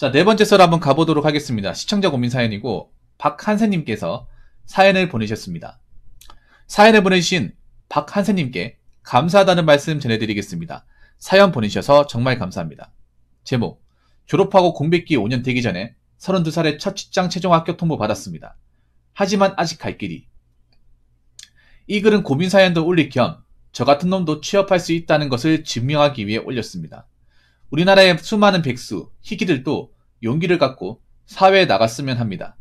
자, 네 번째 썰 한번 가보도록 하겠습니다. 시청자 고민 사연이고 박한세님께서 사연을 보내셨습니다. 사연을 보내주신 박한세님께 감사하다는 말씀 전해드리겠습니다. 사연 보내주셔서 정말 감사합니다. 제목, 졸업하고 공백기 5년 되기 전에 32살에 첫 직장 최종 합격 통보 받았습니다. 하지만 아직 갈 길이. 이 글은 고민 사연도 올릴 겸 저 같은 놈도 취업할 수 있다는 것을 증명하기 위해 올렸습니다. 우리나라의 수많은 백수, 희귀들도 용기를 갖고 사회에 나갔으면 합니다.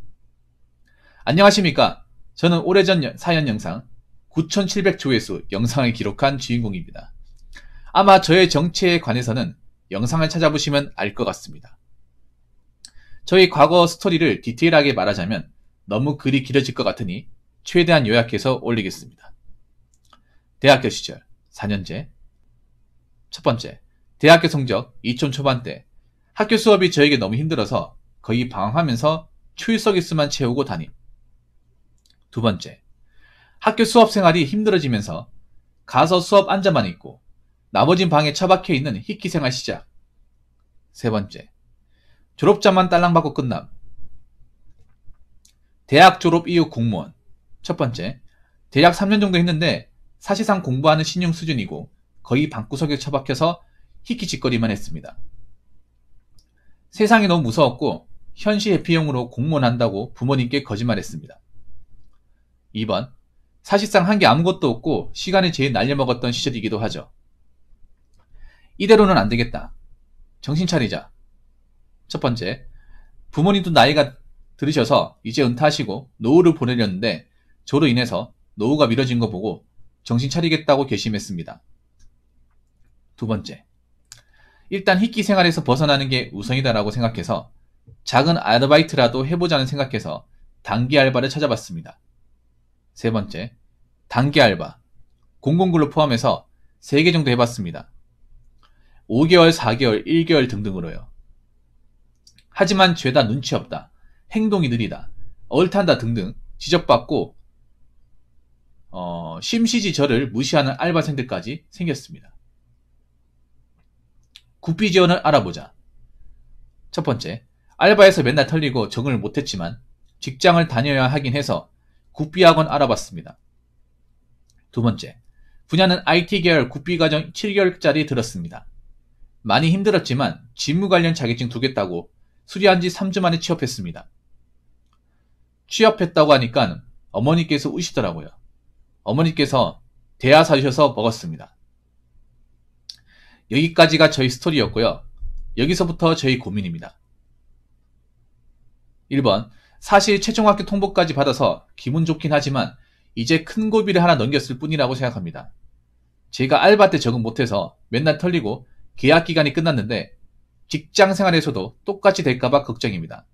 안녕하십니까? 저는 오래전 사연 영상 9700조회수 영상을 기록한 주인공입니다. 아마 저의 정체에 관해서는 영상을 찾아보시면 알 것 같습니다. 저희 과거 스토리를 디테일하게 말하자면 너무 글이 길어질 것 같으니 최대한 요약해서 올리겠습니다. 대학교 시절 4년제. 첫 번째, 대학교 성적 2천 초반대. 학교 수업이 저에게 너무 힘들어서 거의 방황하면서 출석 일수만 채우고 다님. 두 번째, 학교 수업 생활이 힘들어지면서 가서 수업 앉아만 있고 나머진 방에 처박혀 있는 희귀 생활 시작. 세 번째, 졸업장만 딸랑받고 끝남. 대학 졸업 이후 공무원. 첫 번째, 대략 3년 정도 했는데 사실상 공부하는 신용 수준이고 거의 방구석에 처박혀서 희귀짓거리만 했습니다. 세상이 너무 무서웠고 현실 회피용으로 공무원 한다고 부모님께 거짓말했습니다. 2번, 사실상 한 게 아무것도 없고 시간을 제일 날려먹었던 시절이기도 하죠. 이대로는 안 되겠다. 정신 차리자. 첫 번째, 부모님도 나이가 들으셔서 이제 은퇴하시고 노후를 보내려는데 저로 인해서 노후가 미뤄진 거 보고 정신 차리겠다고 결심했습니다. 두 번째, 일단 희귀 생활에서 벗어나는 게 우선이다라고 생각해서 작은 아르바이트라도 해보자는 생각해서 단기 알바를 찾아봤습니다. 세 번째, 단기 알바, 공공근로 포함해서 3개 정도 해봤습니다. 5개월, 4개월, 1개월 등등으로요. 하지만 죄다 눈치 없다, 행동이 느리다, 얼탄다 등등 지적받고 심시지 저를 무시하는 알바생들까지 생겼습니다. 국비 지원을 알아보자. 첫 번째, 알바에서 맨날 털리고 적응을 못했지만 직장을 다녀야 하긴 해서 국비학원 알아봤습니다. 두 번째, 분야는 IT 계열 국비과정 7개월짜리 들었습니다. 많이 힘들었지만 직무 관련 자격증 2개 따고 수리한 지 3주 만에 취업했습니다. 취업했다고 하니까 어머니께서 우시더라고요. 어머니께서 대하 사주셔서 먹었습니다. 여기까지가 저희 스토리였고요. 여기서부터 저희 고민입니다. 1번, 사실 최종 합격 통보까지 받아서 기분 좋긴 하지만 이제 큰 고비를 하나 넘겼을 뿐이라고 생각합니다. 제가 알바 때 적응 못해서 맨날 털리고 계약 기간이 끝났는데 직장 생활에서도 똑같이 될까봐 걱정입니다.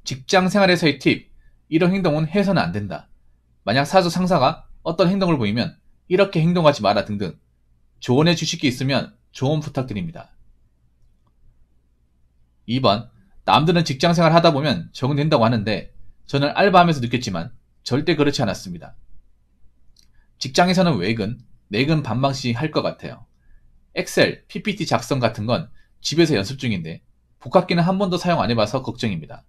직장 생활에서의 팁, 이런 행동은 해서는 안 된다. 만약 사수 상사가 어떤 행동을 보이면 이렇게 행동하지 마라 등등 조언해 주실 게 있으면 조언 부탁드립니다. 2번, 남들은 직장생활 하다 보면 적응된다고 하는데 저는 알바하면서 느꼈지만 절대 그렇지 않았습니다. 직장에서는 외근, 내근 반방씩 할 것 같아요. 엑셀, PPT 작성 같은 건 집에서 연습 중인데 복합기는 한 번도 사용 안 해봐서 걱정입니다.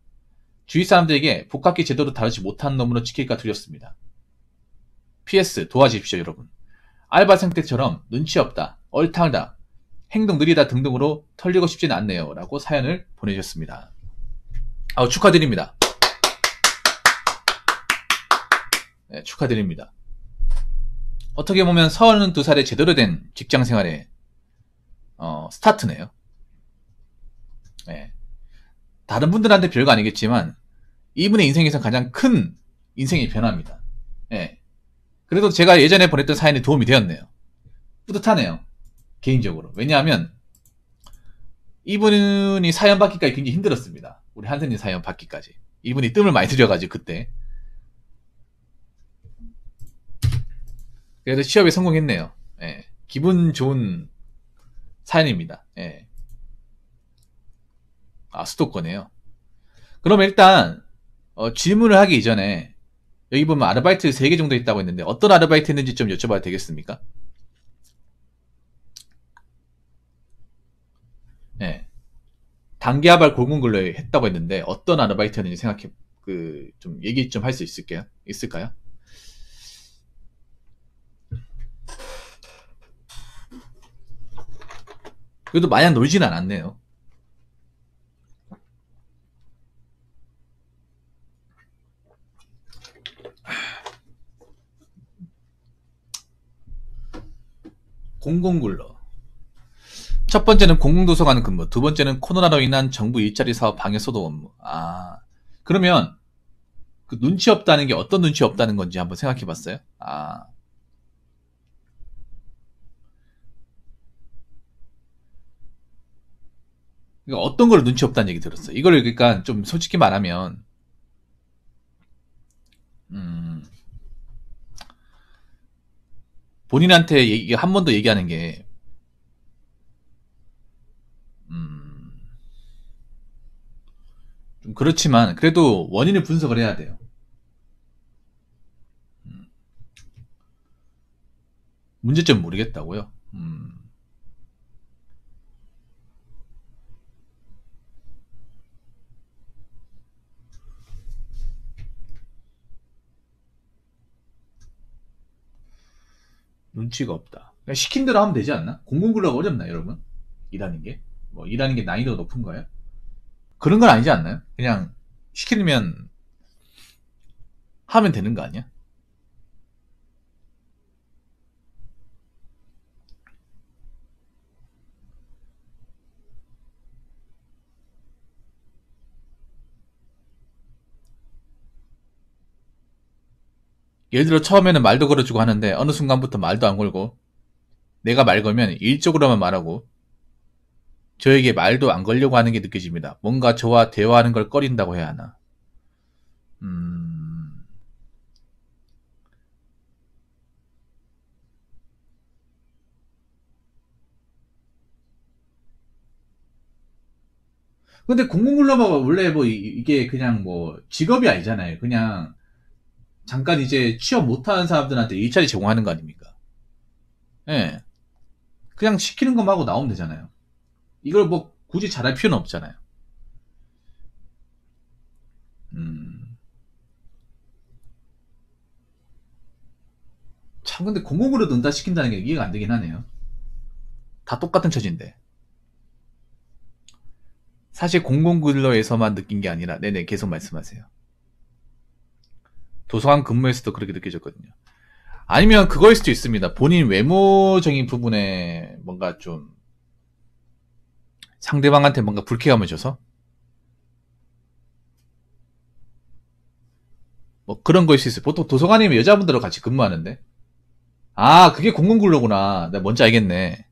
주위 사람들에게 복합기 제대로 다루지 못하는 놈으로 찍힐까 두렵습니다. PS 도와주십시오 여러분. 알바생 때처럼 눈치 없다, 얼타다, 행동 느리다 등등으로 털리고 싶진 않네요 라고 사연을 보내주셨습니다. 축하드립니다. 네, 축하드립니다. 어떻게 보면 32살에 제대로 된 직장생활의 스타트네요. 네. 다른 분들한테 별거 아니겠지만 이분의 인생에서 가장 큰 인생의 변화입니다. 네. 그래도 제가 예전에 보냈던 사연이 도움이 되었네요. 뿌듯하네요. 개인적으로. 왜냐하면 이분이 사연 받기까지 굉장히 힘들었습니다. 우리 한선님 사연 받기까지. 이분이 뜸을 많이 들여가지고 그때. 그래도 취업에 성공했네요. 예. 기분 좋은 사연입니다. 예. 수도권에요. 그러면 일단 질문을 하기 이전에 여기 보면 아르바이트 3개 정도 있다고 했는데 어떤 아르바이트 했는지 좀 여쭤봐도 되겠습니까? 네. 단기아발 공공근로에 했다고 했는데 어떤 아르바이트였는지 좀 얘기 좀 할 수 있을까요? 그래도 마냥 놀진 않았네요. 공공근로. 첫 번째는 공공도서관 근무, 두 번째는 코로나로 인한 정부 일자리 사업 방역 소독 업무. 그러면 그 눈치 없다는 게 어떤 눈치 없다는 건지 한번 생각해 봤어요? 그러니까 어떤 걸 눈치 없다는 얘기 들었어요. 이걸 그러니까 좀 솔직히 말하면, 음, 본인한테 한 번 더 얘기하는 게, 좀 그렇지만, 그래도 원인을 분석을 해야 돼요. 문제점 모르겠다고요? 눈치가 없다. 그냥 시킨 대로 하면 되지 않나? 공공근로가 어렵나, 여러분? 일하는 게? 뭐, 일하는 게 난이도가 높은 거예요? 그런 건 아니지 않나요? 그냥 시키면 하면 되는 거 아니야? 예를 들어 처음에는 말도 걸어주고 하는데 어느 순간부터 말도 안 걸고 내가 말 걸면 일적으로만 말하고 저에게 말도 안 걸려고 하는 게 느껴집니다. 뭔가 저와 대화하는 걸 꺼린다고 해야 하나. 음... 근데 공공근로가 원래 뭐 이게 그냥 뭐 직업이 아니잖아요. 그냥 잠깐 이제 취업 못하는 사람들한테 일자리 제공하는 거 아닙니까? 예. 그냥 시키는 것만 하고 나오면 되잖아요. 이걸 뭐 굳이 잘할 필요는 없잖아요. 음... 참 근데 공공으로 넣는다 시킨다는 게 이해가 안 되긴 하네요. 다 똑같은 처지인데. 사실 공공근로에서만 느낀 게 아니라 네네 계속 말씀하세요. 도서관 근무에서도 그렇게 느껴졌거든요. 아니면 그거일 수도 있습니다. 본인 외모적인 부분에 뭔가 좀 상대방한테 뭔가 불쾌감을 줘서 뭐 그런 거일 수 있어요. 보통 도서관이면 여자분들하고 같이 근무하는데 그게 공공근로구나. 내가 뭔지 알겠네.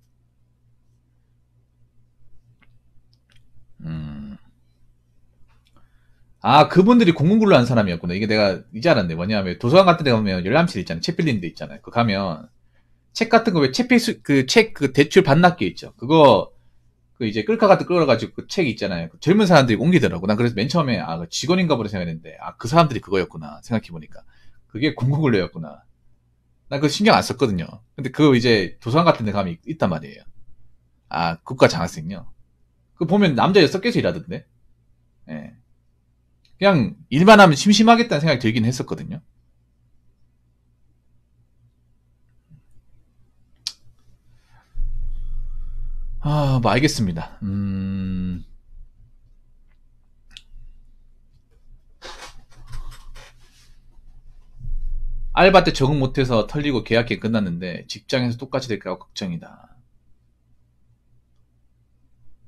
음. 그분들이 공공근로 한 사람이었구나. 이게 내가 이제 알았네. 뭐냐면 도서관 같은 데 가면 열람실 있잖아요. 책 빌리는 데 있잖아요. 그 가면 책 같은 거 왜 책 대출 반납기 있죠. 그거 그 이제 끌카 같은 거 끌어가지고 그 책 있잖아요. 그 젊은 사람들이 옮기더라고. 난 그래서 맨 처음에 그 직원인가 보다 생각했는데 그 사람들이 그거였구나. 생각해보니까 그게 공공근로였구나. 난 그거 신경 안 썼거든요. 근데 그 이제 도서관 같은 데 가면 있단 말이에요. 국가 장학생요. 그 보면 남자 6개서 일하던데. 예. 그냥 일만 하면 심심하겠다는 생각이 들긴 했었거든요. 뭐 알겠습니다. 알바 때 적응 못해서 털리고 계약이 끝났는데 직장에서 똑같이 될까 걱정이다.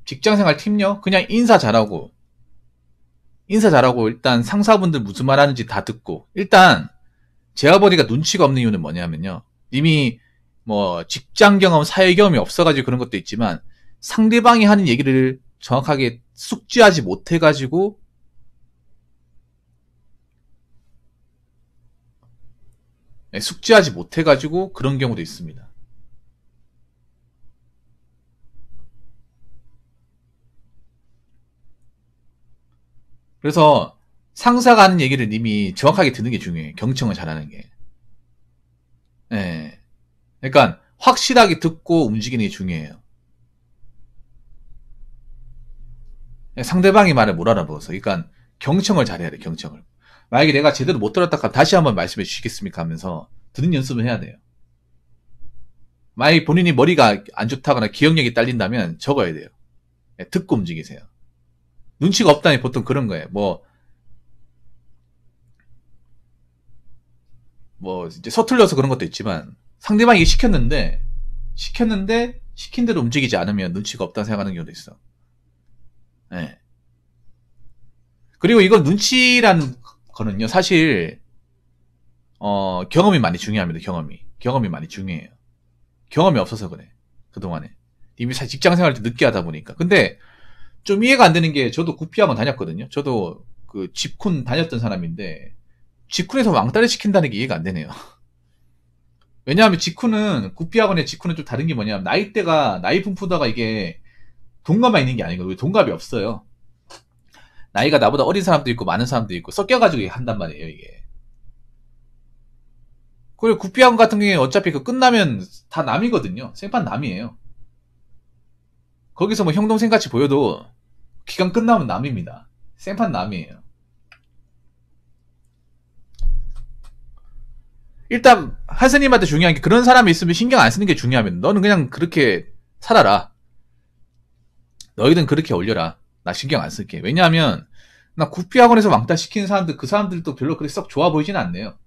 직장생활 팀요? 그냥 인사 잘하고 일단 상사분들 무슨 말 하는지 다 듣고 일단 제가 보니까 눈치가 없는 이유는 뭐냐면요. 이미 뭐 직장 경험, 사회 경험이 없어가지고 그런 것도 있지만 상대방이 하는 얘기를 정확하게 숙지하지 못해가지고 그런 경우도 있습니다. 그래서 상사가 하는 얘기를 이미 정확하게 듣는 게 중요해요. 경청을 잘하는 게. 예. 그러니까 확실하게 듣고 움직이는 게 중요해요. 상대방이 말을 못 알아보어서. 그러니까 경청을 잘해야 돼, 경청을. 만약에 내가 제대로 못 들었다 하면 다시 한번 말씀해 주시겠습니까 하면서 듣는 연습을 해야 돼요. 만약에 본인이 머리가 안 좋다거나 기억력이 딸린다면 적어야 돼요. 듣고 움직이세요. 눈치가 없다니 보통 그런 거예요. 이제 서툴려서 그런 것도 있지만, 상대방이 이게 시켰는데, 시킨 대로 움직이지 않으면 눈치가 없다고 생각하는 경우도 있어. 네. 그리고 이걸 눈치라는 거는요, 사실, 경험이 많이 중요합니다, 경험이 많이 중요해요. 경험이 없어서 그래, 그동안에. 이미 직장 생활을 늦게 하다 보니까. 근데, 좀 이해가 안 되는 게, 저도 구피학원 다녔거든요. 저도 그 집쿤 다녔던 사람인데, 직쿤에서 왕따를 시킨다는 게 이해가 안 되네요. 왜냐하면 구피학원의 직쿤은 좀 다른 게 뭐냐면, 나이 분포다가 이게 동갑만 있는 게 아니고, 동갑이 없어요. 나이가 나보다 어린 사람도 있고, 많은 사람도 있고, 섞여가지고 한단 말이에요, 이게. 그리고 구피학원 같은 경우에 어차피 끝나면 다 남이거든요. 생판 남이에요. 거기서 형 동생 같이 보여도, 기간 끝나면 남입니다. 생판 남이에요. 일단 하스님한테 중요한 게, 그런 사람이 있으면 신경 안 쓰는 게 중요하면, 너는 그냥 그렇게 살아라. 너희든 그렇게 올려라. 나 신경 안 쓸게. 왜냐하면 나 구피학원에서 왕따 시키는 사람들, 그 사람들도 별로 그렇게 썩 좋아 보이진 않네요.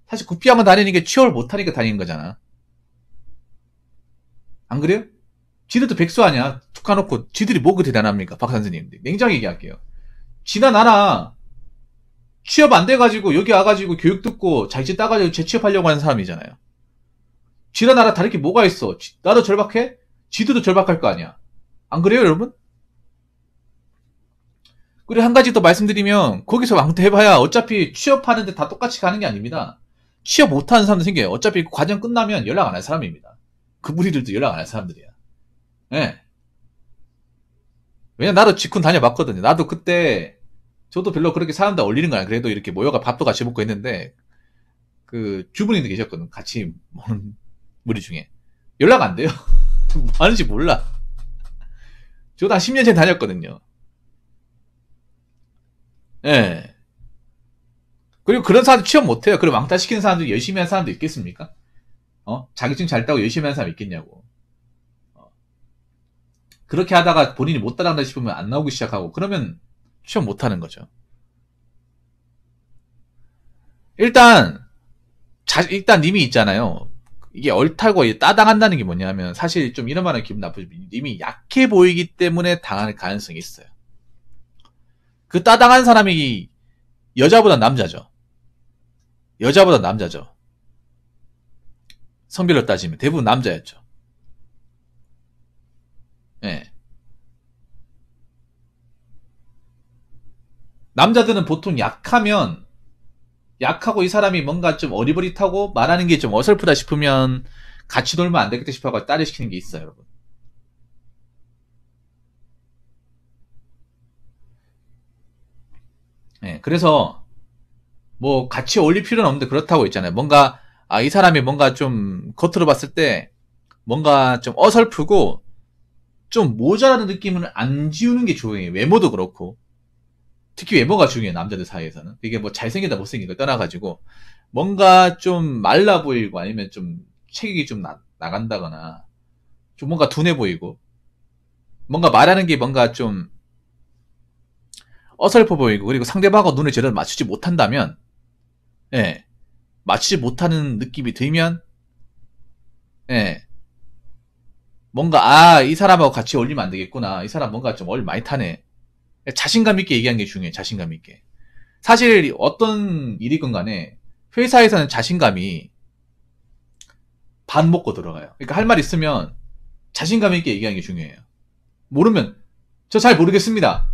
사실 구피학원 다니는 게 취업을 못하니까 다니는 거잖아. 안 그래요? 지들도 백수 아니야. 툭 까놓고 지들이 뭐그 대단합니까? 박 선생님들. 냉정하게 얘기할게요. 지나 나나 취업 안 돼가지고 여기 와가지고 교육 듣고 자기집 따가지고 재취업하려고 하는 사람이잖아요. 지나 나라 다를 게 뭐가 있어? 나도 절박해? 지들도 절박할 거 아니야. 안 그래요, 여러분? 그리고 한 가지 더 말씀드리면, 거기서 왕따 해봐야 어차피 취업하는데 다 똑같이 가는 게 아닙니다. 취업 못하는 사람도 생겨요. 어차피 과정 끝나면 연락 안 할 사람입니다. 그 무리들도 연락 안 할 사람들이야. 예. 네. 왜냐, 나도 직군 다녀봤거든요. 나도 그때, 저도 별로 그렇게 사람들 어울리는 거 아니야. 그래도 이렇게 모여가 밥도 같이 먹고 했는데, 그, 주부님도 계셨거든. 같이 먹는 무리 중에. 연락 안 돼요. 뭐 하는지 몰라. 저도 한 10년 전에 다녔거든요. 예. 네. 그리고 그런 사람들 취업 못해요. 그럼 왕따 시키는 사람들, 열심히 하는 사람도 있겠습니까? 자격증 잘 따고 열심히 하는 사람 있겠냐고. 그렇게 하다가 본인이 못 따라간다 싶으면 안 나오기 시작하고, 그러면 취업 못 하는 거죠. 일단 님이 있잖아요. 이게 얼타고 따당한다는 게 뭐냐면, 사실 좀 이런 말은 기분 나쁘죠. 님이 약해 보이기 때문에 당할 가능성이 있어요. 그 따당한 사람이 여자보다 남자죠. 성별로 따지면 대부분 남자였죠. 예. 네. 남자들은 보통 약하고 이 사람이 뭔가 좀 어리버리하고 말하는 게 좀 어설프다 싶으면 같이 놀면 안 되겠다 싶어서 딸을 시키는 게 있어요, 여러분. 네, 그래서 뭐 같이 어울릴 필요는 없는데 그렇다고 있잖아요. 뭔가 이 사람이 뭔가 좀 겉으로 봤을 때 뭔가 좀 어설프고 좀 모자라는 느낌을 안 지우는 게 중요해요. 외모도 그렇고. 특히 외모가 중요해요, 남자들 사이에서는. 이게 뭐 잘생기다 못생긴 걸 떠나가지고 뭔가 좀 말라 보이고, 아니면 좀 체격이 좀 나간다거나 좀 뭔가 둔해 보이고, 뭔가 말하는 게 뭔가 좀 어설퍼 보이고, 그리고 상대방하고 눈을 제대로 맞추지 못한다면, 예, 맞추지 못하는 느낌이 들면, 예, 뭔가 이 사람하고 같이 어울리면 안 되겠구나, 이 사람 뭔가 좀 많이 타네, 자신감 있게 얘기하는 게 중요해. 자신감 있게. 사실 어떤 일이건 간에 회사에서는 자신감이 반 먹고 들어가요. 그러니까 할 말 있으면 자신감 있게 얘기하는 게 중요해요. 모르면 저 잘 모르겠습니다,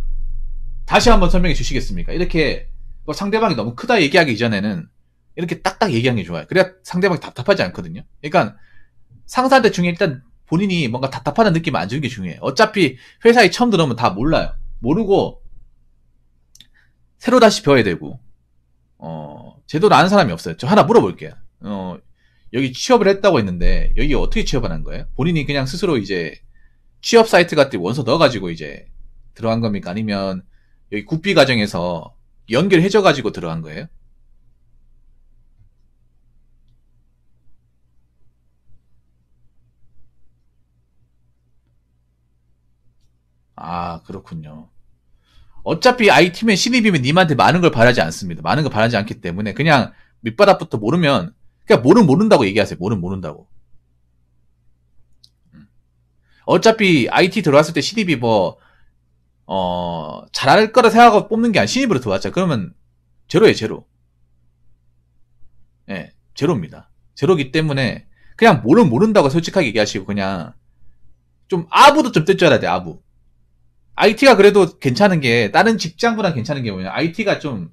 다시 한번 설명해 주시겠습니까? 이렇게 뭐 상대방이 너무 크다 얘기하기 이전에는 이렇게 딱딱 얘기하는 게 좋아요. 그래야 상대방이 답답하지 않거든요. 그러니까 상사들 중에 일단 본인이 뭔가 답답하다는 느낌 안 주는 게 중요해요. 어차피 회사에 처음 들어오면 다 몰라요. 모르고 새로 다시 배워야 되고, 제대로 아는 사람이 없어요. 저 하나 물어볼게요. 여기 취업을 했다고 했는데 여기 어떻게 취업을 한 거예요? 본인이 그냥 스스로 이제 취업 사이트 같은 원서 넣어가지고 이제 들어간 겁니까? 아니면 여기 국비 과정에서 연결해줘가지고 들어간 거예요? 아, 그렇군요. 어차피 IT면 신입이면 님한테 많은 걸 바라지 않습니다. 많은 걸 바라지 않기 때문에 그냥 밑바닥부터 모르면 그냥 모른다고 얘기하세요. 모른다고. 어차피 IT 들어왔을 때 신입이 잘할 거라 생각하고 뽑는 게 아니라 신입으로 들어왔죠. 그러면 제로예요, 제로. 예, 제로입니다. 제로기 때문에 그냥 모른다고 솔직하게 얘기하시고 그냥 좀 아부도 좀 뜰 줄 알아야 돼, 아부. IT가 그래도 괜찮은 게 다른 직장보다 괜찮은 게 뭐냐, IT가 좀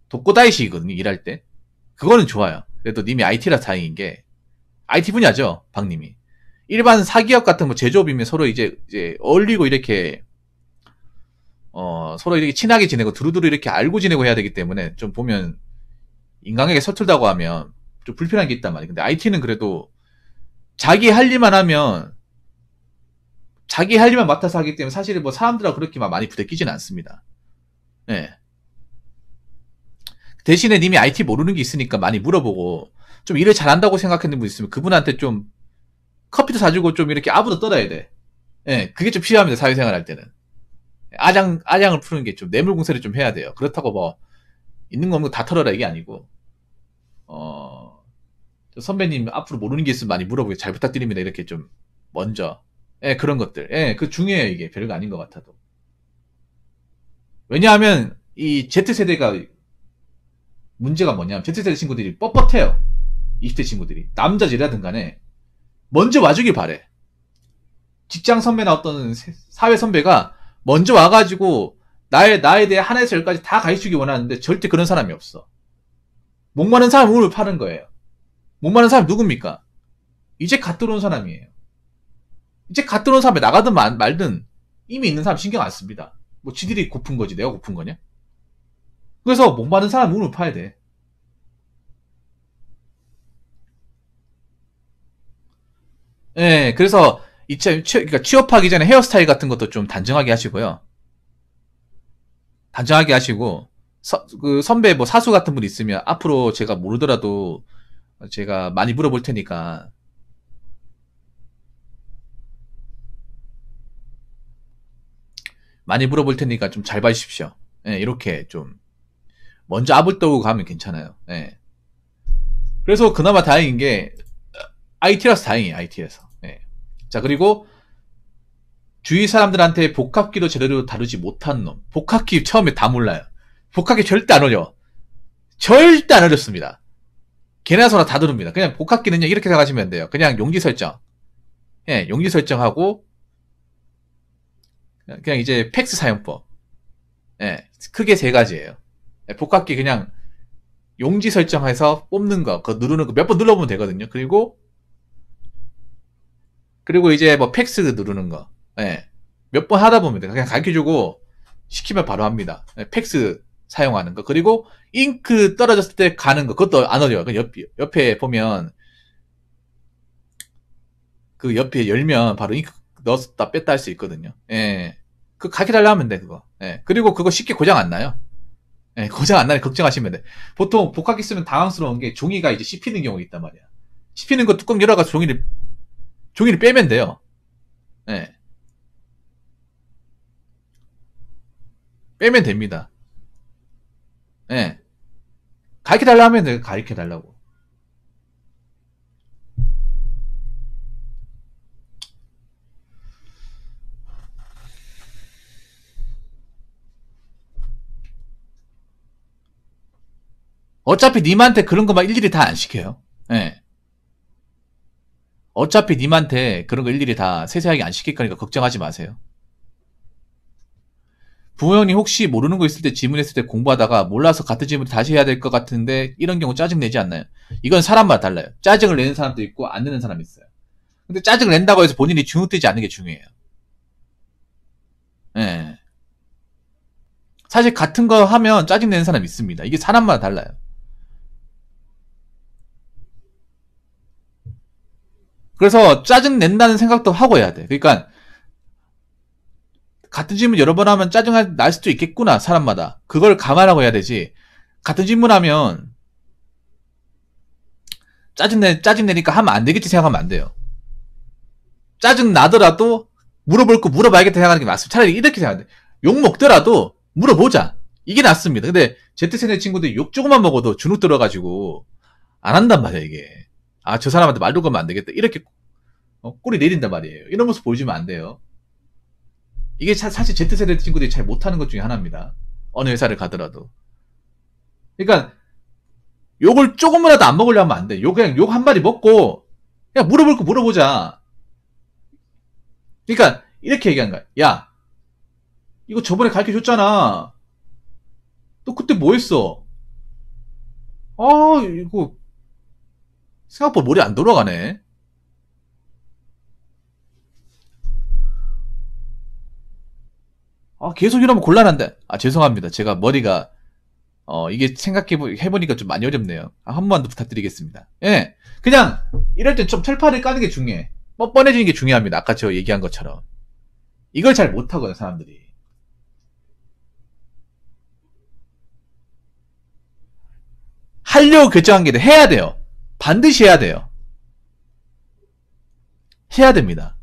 독고다이시거든요, 일할 때. 그거는 좋아요. 그래도 님이 IT라 다행인 게 IT 분야죠, 박님이. 일반 사기업 같은 뭐 제조업이면 서로 이제 어울리고 이렇게 서로 이렇게 친하게 지내고 두루두루 이렇게 알고 지내고 해야 되기 때문에 좀 보면 인간관계 서툴다고 하면 좀 불편한 게 있단 말이에요. 근데 IT는 그래도 자기 할 일만 하면 자기 할 일만 맡아서 하기 때문에 사실 뭐 사람들하고 그렇게 막 많이 부대끼지는 않습니다. 예. 대신에 님이 IT 모르는 게 있으니까 많이 물어보고 좀 일을 잘한다고 생각하는 분 있으면 그분한테 좀 커피도 사주고 좀 이렇게 아부도 떨어야 돼. 예, 그게 좀 필요합니다. 사회생활 할 때는. 아장을 푸는 게 좀 뇌물공세를 좀 해야 돼요. 그렇다고 뭐 있는 거 없는 거 다 털어라 이게 아니고 선배님 앞으로 모르는 게 있으면 많이 물어보게 잘 부탁드립니다. 이렇게 좀 먼저 예, 그런 것들. 예, 그 중요해요. 이게 별거 아닌 것 같아도. 왜냐하면 이 Z세대가 문제가 뭐냐면 Z세대 친구들이 뻣뻣해요. 20대 친구들이. 남자지라든 간에 먼저 와주길 바래. 직장 선배나 어떤 사회 선배가 먼저 와가지고 나에 대해 하나에서 열까지 다 가르치기 원하는데 절대 그런 사람이 없어. 목마른 사람 우물 파는 거예요. 목마른 사람 누굽니까? 이제 갓 들어온 사람이에요. 이제 갓 들어온 사람이 나가든 말든 이미 있는 사람 신경 안 씁니다. 뭐 지들이 고픈 거지 내가 고픈 거냐? 그래서 목마른 사람 우물 파야 돼. 예, 그래서 그러니까 취업하기 전에 헤어스타일 같은 것도 좀 단정하게 하시고요. 단정하게 하시고 그 선배 뭐 사수 같은 분 있으면 앞으로 제가 모르더라도 제가 많이 물어볼 테니까 좀 잘 봐주십시오. 예, 이렇게 좀 먼저 압을 떠고 가면 괜찮아요. 예. 그래서 그나마 다행인 게 IT라서 다행이에요. IT에서. 예. 자, 그리고 주위 사람들한테 복합기도 제대로 다루지 못한 놈. 복합기 처음에 다 몰라요. 복합기 절대 안 어려워. 절대 안 어렵습니다. 개나 소나 다 들읍니다. 그냥 복합기는요, 이렇게 생각하시면 돼요. 그냥 용지 설정. 예, 용지 설정하고, 그냥 이제 팩스 사용법. 예, 크게 세 가지예요. 예, 복합기 그냥 용지 설정해서 뽑는 거, 그거 누르는 거 몇 번 눌러보면 되거든요. 그리고 이제 뭐 팩스 누르는 거. 예, 몇 번 하다 보면 돼요. 그냥 가르쳐주고, 시키면 바로 합니다. 예, 팩스 사용하는 거. 그리고 잉크 떨어졌을 때 가는 거. 그것도 안 어려워요. 옆에 보면 그 옆에 열면 바로 잉크 넣었다 뺐다 할 수 있거든요. 예. 그거 가르쳐달라 하면 돼, 그거. 예. 그리고 그거 쉽게 고장 안 나요. 예, 고장 안 나니 걱정하시면 돼. 보통 복합기 쓰면 당황스러운 게 종이가 이제 씹히는 경우가 있단 말이야. 씹히는 거 뚜껑 열어가지고 종이를 빼면 돼요. 예. 빼면 됩니다. 예. 가르쳐달라 하면 돼, 가르쳐달라고. 어차피 님한테 그런 거 막 일일이 다 안 시켜요. 예. 어차피 님한테 그런 거 일일이 다 세세하게 안 시킬 거니까 걱정하지 마세요. 부모님 혹시 모르는 거 있을 때 질문했을 때 공부하다가 몰라서 같은 질문 다시 해야 될 것 같은데 이런 경우 짜증내지 않나요? 이건 사람마다 달라요. 짜증을 내는 사람도 있고 안 내는 사람이 있어요. 근데 짜증을 낸다고 해서 본인이 주눅들지 않는 게 중요해요. 예. 사실 같은 거 하면 짜증 내는 사람이 있습니다. 이게 사람마다 달라요. 그래서 짜증 낸다는 생각도 하고 해야 돼. 그러니까 같은 질문 여러 번 하면 짜증 날 수도 있겠구나, 사람마다. 그걸 감안하고 해야 되지. 같은 질문 하면 짜증 내니까 하면 안 되겠지 생각하면 안 돼요. 짜증 나더라도 물어볼 거 물어봐야겠다 생각하는 게 맞습니다. 차라리 이렇게 생각해야 돼. 욕 먹더라도 물어보자. 이게 낫습니다. 근데 Z세대 친구들이 욕 조금만 먹어도 주눅 들어가지고 안 한단 말이야, 이게. 아, 저 사람한테 말도 걸면 안 되겠다. 이렇게 꼬리 내린단 말이에요. 이런 모습 보여주면 안 돼요. 이게 사실 Z세대 친구들이 잘 못하는 것 중에 하나입니다. 어느 회사를 가더라도. 그러니까 욕을 조금이라도 안 먹으려 하면 안 돼. 그냥 욕 한 마디 먹고 그냥 물어볼 거 물어보자. 그러니까 이렇게 얘기한 거야. 야, 이거 저번에 가르쳐줬잖아. 너 그때 뭐 했어? 아, 이거 생각보다 머리 안 돌아가네. 아, 계속 이러면 곤란한데. 아, 죄송합니다. 제가 머리가 이게 해보니까 좀 많이 어렵네요. 한 번만 더 부탁드리겠습니다. 예. 그냥 이럴 땐 좀 철판을 까는 게 중요해. 뻔뻔해지는 게 중요합니다. 아까 저 얘기한 것처럼. 이걸 잘 못하거든, 사람들이. 하려고 결정한 게 해야 돼요. 반드시 해야 돼요. 해야 됩니다.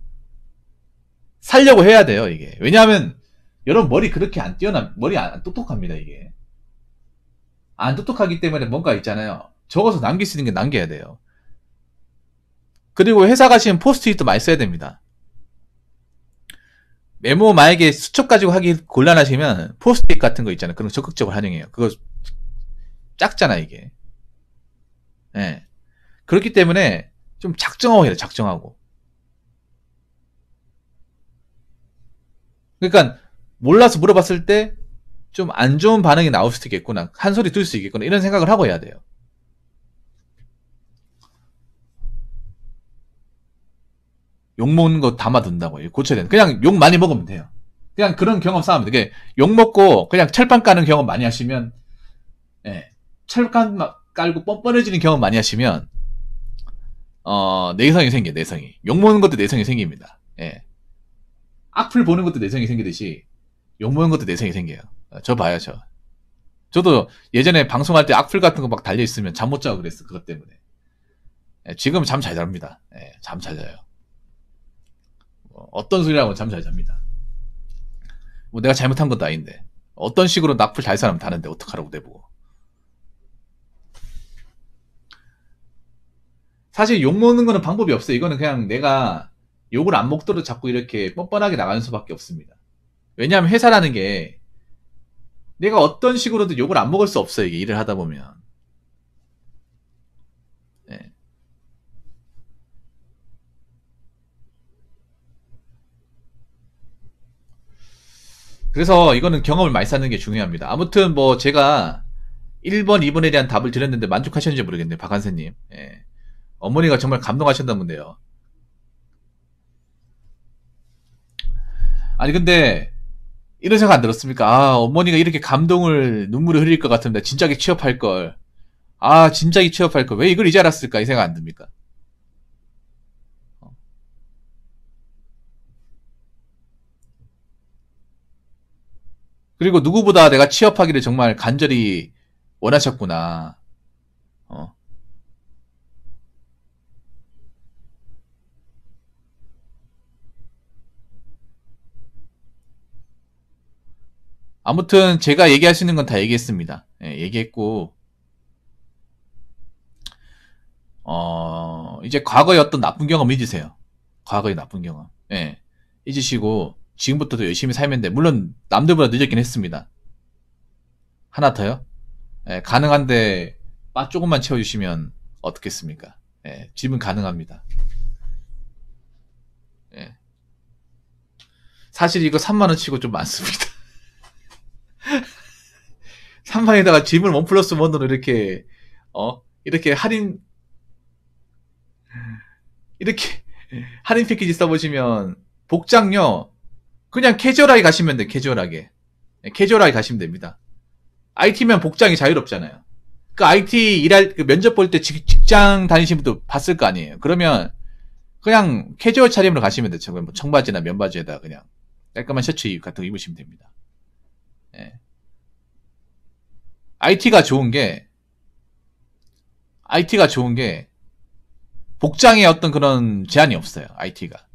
살려고 해야 돼요, 이게. 왜냐하면 여러분 머리 그렇게 안 머리 안 똑똑합니다, 이게. 안 똑똑하기 때문에 뭔가 있잖아요. 적어서 남길 수 있는 게 남겨야 돼요. 그리고 회사 가시면 포스트잇도 많이 써야 됩니다. 메모 만약에 수첩 가지고 하기 곤란하시면 포스트잇 같은 거 있잖아요. 그런 거 적극적으로 활용해요. 그거 작잖아, 이게. 예. 그렇기 때문에 좀 작정하고 해야 돼, 작정하고. 그러니까 몰라서 물어봤을 때 좀 안 좋은 반응이 나올 수도 있겠구나. 한 소리 들을 수 있겠구나. 이런 생각을 하고 해야 돼요. 욕 먹는 거 담아둔다고 고쳐야 돼요. 그냥 욕 많이 먹으면 돼요. 그냥 그런 경험 쌓으면 돼요. 욕 먹고 그냥 철판 까는 경험 많이 하시면, 예. 철판 깔고 뻔뻔해지는 경험 많이 하시면, 내성이 생겨요, 내성이. 욕 먹는 것도 내성이 생깁니다. 예. 악플 보는 것도 내성이 생기듯이, 욕 먹는 것도 내성이 생겨요. 저 봐요, 저도 예전에 방송할 때 악플 같은 거 막 달려있으면 잠 못 자고 그랬어, 그것 때문에. 예, 지금 잠 잘 잡니다. 예, 잠 잘 자요. 어떤 소리라고 잠 잘 잡니다. 뭐 내가 잘못한 것도 아닌데. 어떤 식으로 악플 달 사람 다는데 어떡하라고 내보고. 사실 욕 먹는 거는 방법이 없어요. 이거는 그냥 내가 욕을 안 먹도록 자꾸 이렇게 뻔뻔하게 나가는 수밖에 없습니다. 왜냐하면 회사라는 게 내가 어떤 식으로든 욕을 안 먹을 수 없어요. 이게 일을 하다 보면. 네. 그래서 이거는 경험을 많이 쌓는 게 중요합니다. 아무튼 뭐 제가 1번, 2번에 대한 답을 드렸는데 만족하셨는지 모르겠네요. 박한세님. 예. 어머니가 정말 감동하셨다는데요. 아니 근데 이런 생각 안 들었습니까? 아, 어머니가 이렇게 눈물을 흘릴 것 같은데 진작에 취업할 걸. 아, 진작에 취업할 걸. 왜 이걸 이제 알았을까? 이 생각 안 듭니까? 그리고 누구보다 내가 취업하기를 정말 간절히 원하셨구나. 어. 아무튼 제가 얘기할 수 있는 건 다 얘기했습니다. 예, 얘기했고 이제 과거의 어떤 나쁜 경험 잊으세요. 과거의 나쁜 경험. 예. 잊으시고 지금부터 도 열심히 살면 돼. 물론 남들보다 늦었긴 했습니다. 하나 더요? 예, 가능한데 빠 조금만 채워주시면 어떻겠습니까? 예, 집은 가능합니다. 예. 사실 이거 3만원 치고 좀 많습니다. 3만에다가 집을 원 플러스 원으로 이렇게 이렇게 할인 패키지 써보시면 복장요 그냥 캐주얼하게 가시면 돼. 캐주얼하게 가시면 됩니다. IT면 복장이 자유롭잖아요. 그 IT 그 면접 볼 때 직장 다니시는 분도 봤을 거 아니에요. 그러면 그냥 캐주얼 차림으로 가시면 되죠. 뭐 청바지나 면바지에다 그냥 깔끔한 셔츠 같은 거 입으시면 됩니다. 예. IT가 좋은 게 복장에 어떤 그런 제한이 없어요. IT가.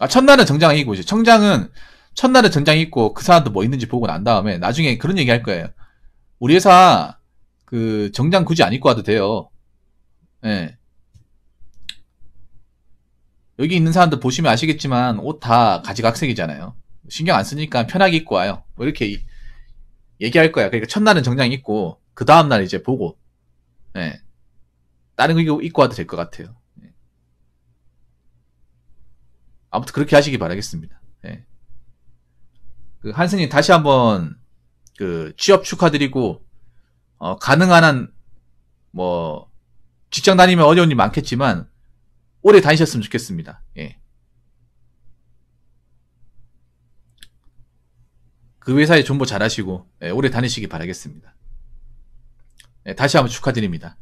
첫날은 정장 입고 이제 첫날은 정장 입고 그 사람도 뭐 있는지 보고 난 다음에 나중에 그런 얘기 할 거예요. 우리 회사 그 정장 굳이 안 입고 와도 돼요. 예. 여기 있는 사람들 보시면 아시겠지만 옷 다 가지각색이잖아요. 신경 안 쓰니까 편하게 입고 와요. 뭐 이렇게 얘기할 거야. 그러니까 첫날은 정장 입고 그 다음날 이제 보고 예. 다른 거 입고 와도 될 것 같아요. 예. 아무튼 그렇게 하시기 바라겠습니다. 예. 그 한스님 다시 한번 그 취업 축하드리고 가능한 한 뭐 직장 다니면 어려운 일 많겠지만 오래 다니셨으면 좋겠습니다. 예. 그 회사에 존버 잘하시고 예, 오래 다니시기 바라겠습니다. 예, 다시 한번 축하드립니다.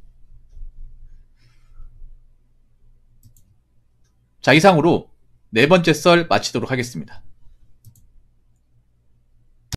자, 이상으로 네 번째 썰 마치도록 하겠습니다.